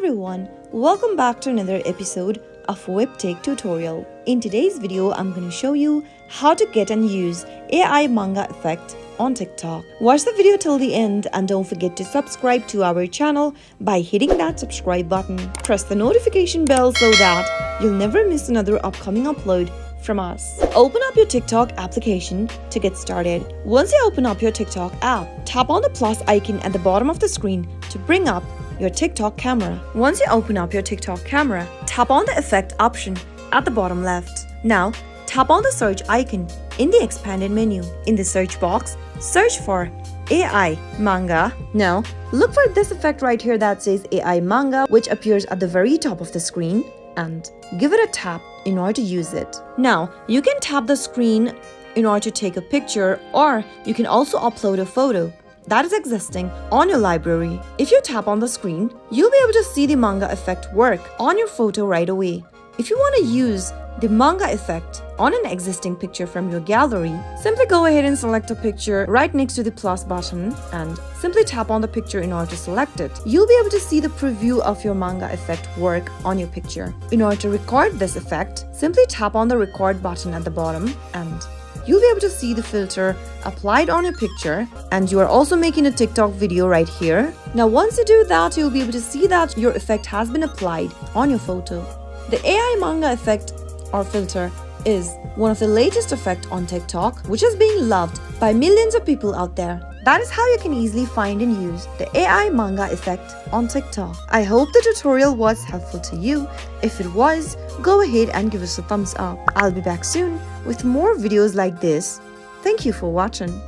everyone, welcome back to another episode of Webtech Tutorial. In today's video, I'm going to show you how to get and use AI manga effect on TikTok. Watch the video till the end and don't forget to subscribe to our channel by hitting that subscribe button. Press the notification bell so that you'll never miss another upcoming upload from us. Open up your TikTok application to get started. Once you open up your TikTok app, tap on the plus icon at the bottom of the screen to bring up your TikTok camera. Once you open up your TikTok camera, tap on the effect option at the bottom left. Now, tap on the search icon in the expanded menu. In the search box, search for AI manga. Now, look for this effect right here that says AI manga, which appears at the very top of the screen, and give it a tap in order to use it. Now, you can tap the screen in order to take a picture, or you can also upload a photo that is existing on your library. If you tap on the screen, you'll be able to see the manga effect work on your photo right away. If you want to use the manga effect on an existing picture from your gallery, simply go ahead and select a picture right next to the plus button and simply tap on the picture in order to select it. You'll be able to see the preview of your manga effect work on your picture. In order to record this effect, simply tap on the record button at the bottom and you'll be able to see the filter applied on your picture, and you are also making a TikTok video right here. Now once you do that, you'll be able to see that your effect has been applied on your photo. The AI manga effect or filter is one of the latest effects on TikTok, which is being loved by millions of people out there. That is how you can easily find and use the AI manga effect on TikTok. I hope the tutorial was helpful to you. If it was, go ahead and give us a thumbs up. I'll be back soon with more videos like this. Thank you for watching.